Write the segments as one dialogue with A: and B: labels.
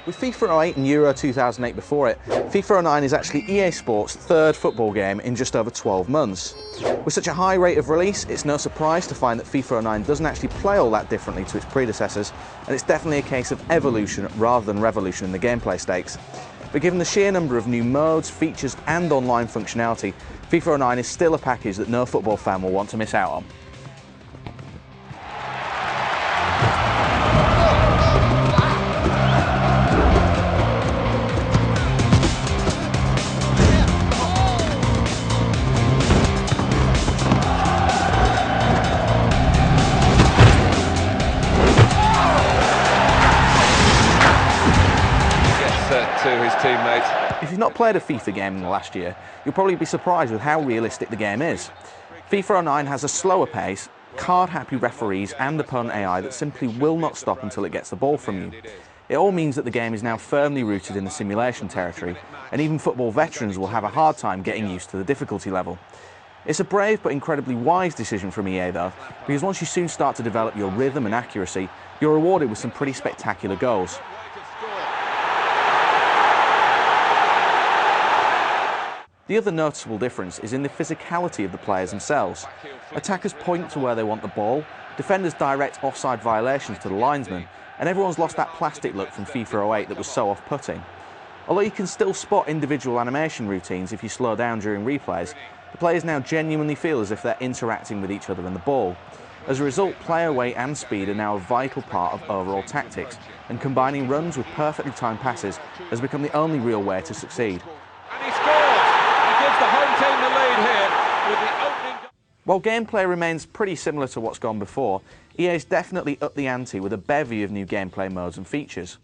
A: With FIFA 08 and Euro 2008 before it, FIFA 09 is actually EA Sports' third football game in just over 12 months. With such a high rate of release, it's no surprise to find that FIFA 09 doesn't actually play all that differently to its predecessors, and it's definitely a case of evolution rather than revolution in the gameplay stakes. But given the sheer number of new modes, features and online functionality, FIFA 09 is still a package that no football fan will want to miss out on.
B: To his teammates.
A: If you've not played a FIFA game in the last year, you'll probably be surprised with how realistic the game is. FIFA 09 has a slower pace, card-happy referees and opponent AI that simply will not stop until it gets the ball from you. It all means that the game is now firmly rooted in the simulation territory, and even football veterans will have a hard time getting used to the difficulty level. It's a brave but incredibly wise decision from EA though, because once you soon start to develop your rhythm and accuracy, you're rewarded with some pretty spectacular goals. The other noticeable difference is in the physicality of the players themselves. Attackers point to where they want the ball, defenders direct offside violations to the linesman, and everyone's lost that plastic look from FIFA 08 that was so off-putting. Although you can still spot individual animation routines if you slow down during replays, the players now genuinely feel as if they're interacting with each other and the ball. As a result, player weight and speed are now a vital part of overall tactics, and combining runs with perfectly timed passes has become the only real way to succeed.
B: And he scores! Gives the home team the lead here with the opening.
A: While gameplay remains pretty similar to what's gone before, EA's definitely upped the ante with a bevy of new gameplay modes and features.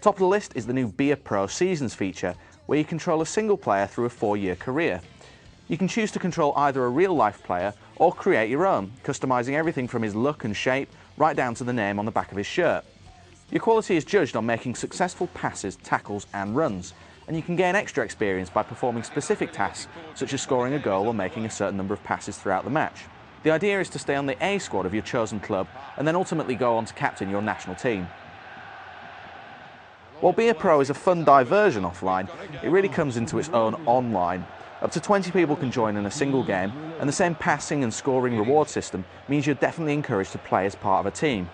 A: Top of the list is the new Be a Pro Seasons feature, where you control a single player through a 4-year career. You can choose to control either a real-life player or create your own, customising everything from his look and shape right down to the name on the back of his shirt. Your quality is judged on making successful passes, tackles and runs, and you can gain extra experience by performing specific tasks such as scoring a goal or making a certain number of passes throughout the match. The idea is to stay on the A squad of your chosen club and then ultimately go on to captain your national team. While Be a Pro is a fun diversion offline, it really comes into its own online. Up to 20 people can join in a single game, and the same passing and scoring reward system means you're definitely encouraged to play as part of a team.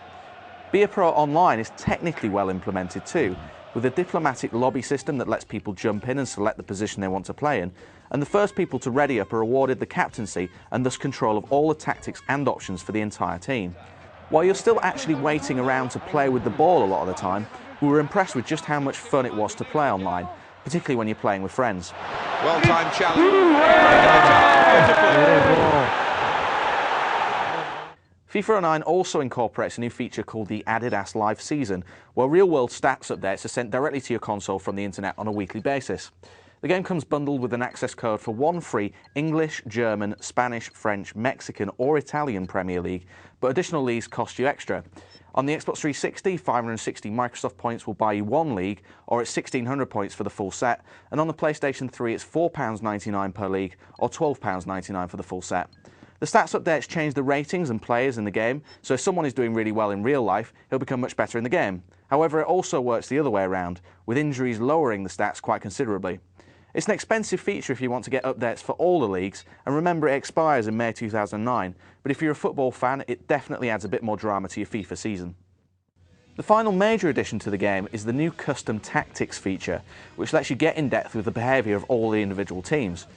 A: Be a Pro Online is technically well implemented too, with a diplomatic lobby system that lets people jump in and select the position they want to play in, and the first people to ready up are awarded the captaincy and thus control of all the tactics and options for the entire team. While you're still actually waiting around to play with the ball a lot of the time, we were impressed with just how much fun it was to play online, particularly when you're playing with friends.
B: Well-timed challenge.
A: FIFA 09 also incorporates a new feature called the Adidas Live Season, where real-world stats updates are sent directly to your console from the internet on a weekly basis. The game comes bundled with an access code for one free English, German, Spanish, French, Mexican or Italian Premier League, but additional leagues cost you extra. On the Xbox 360, 560 Microsoft points will buy you one league, or it's 1600 points for the full set, and on the PlayStation 3 it's £4.99 per league, or £12.99 for the full set. The stats updates change the ratings and players in the game, so if someone is doing really well in real life, he'll become much better in the game. However, it also works the other way around, with injuries lowering the stats quite considerably. It's an expensive feature if you want to get updates for all the leagues, and remember it expires in May 2009, but if you're a football fan, it definitely adds a bit more drama to your FIFA season. The final major addition to the game is the new Custom Tactics feature, which lets you get in depth with the behaviour of all the individual teams.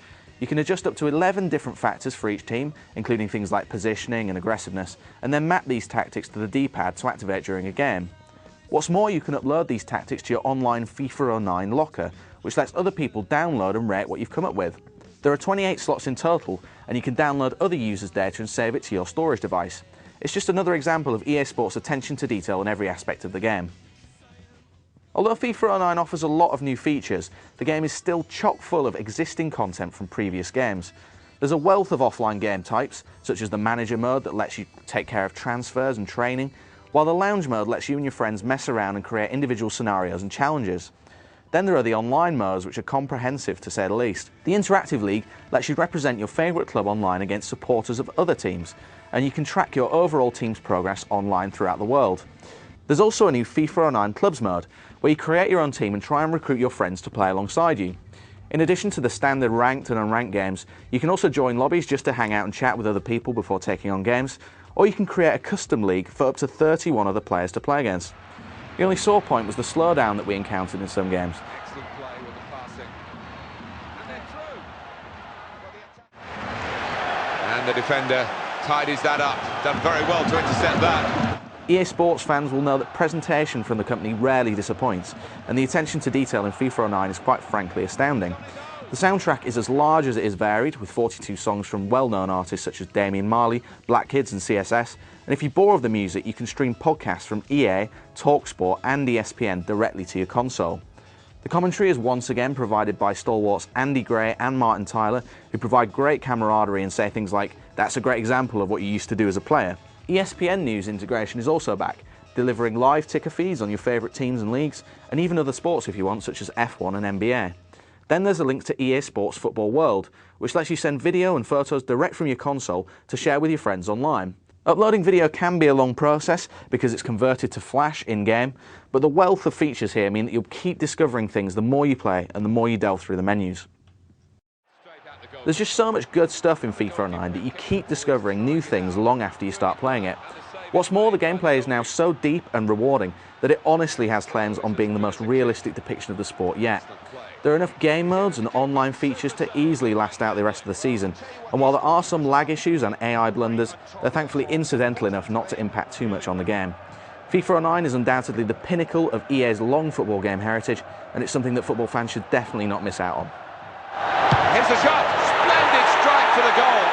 A: You can adjust up to 11 different factors for each team, including things like positioning and aggressiveness, and then map these tactics to the D-pad to activate during a game. What's more, you can upload these tactics to your online FIFA 09 locker, which lets other people download and rate what you've come up with. There are 28 slots in total, and you can download other users' data and save it to your storage device. It's just another example of EA Sports' attention to detail in every aspect of the game. Although FIFA 09 offers a lot of new features, the game is still chock full of existing content from previous games. There's a wealth of offline game types, such as the manager mode that lets you take care of transfers and training, while the lounge mode lets you and your friends mess around and create individual scenarios and challenges. Then there are the online modes, which are comprehensive to say the least. The Interactive League lets you represent your favourite club online against supporters of other teams, and you can track your overall team's progress online throughout the world. There's also a new FIFA 09 Clubs mode, where you create your own team and try and recruit your friends to play alongside you. In addition to the standard ranked and unranked games, you can also join lobbies just to hang out and chat with other people before taking on games, or you can create a custom league for up to 31 other players to play against. The only sore point was the slowdown that we encountered in some games.
B: Excellent play with the passing. And they're through. And the defender tidies that up. Done very well to intercept that.
A: EA Sports fans will know that presentation from the company rarely disappoints, and the attention to detail in FIFA 09 is quite frankly astounding. The soundtrack is as large as it is varied, with 42 songs from well-known artists such as Damian Marley, Black Kids and CSS, and if you bore of the music, you can stream podcasts from EA, TalkSport and ESPN directly to your console. The commentary is once again provided by stalwarts Andy Gray and Martin Tyler, who provide great camaraderie and say things like, "That's a great example of what you used to do as a player." ESPN News integration is also back, delivering live ticker feeds on your favourite teams and leagues, and even other sports if you want, such as F1 and NBA. Then there's a link to EA Sports Football World, which lets you send video and photos direct from your console to share with your friends online. Uploading video can be a long process because it's converted to Flash in-game, but the wealth of features here mean that you'll keep discovering things the more you play and the more you delve through the menus. There's just so much good stuff in FIFA 09 that you keep discovering new things long after you start playing it. What's more, the gameplay is now so deep and rewarding that it honestly has claims on being the most realistic depiction of the sport yet. There are enough game modes and online features to easily last out the rest of the season, and while there are some lag issues and AI blunders, they're thankfully incidental enough not to impact too much on the game. FIFA 09 is undoubtedly the pinnacle of EA's long football game heritage, and it's something that football fans should definitely not miss out on.
B: Here's the shot. Splendid strike for the goal.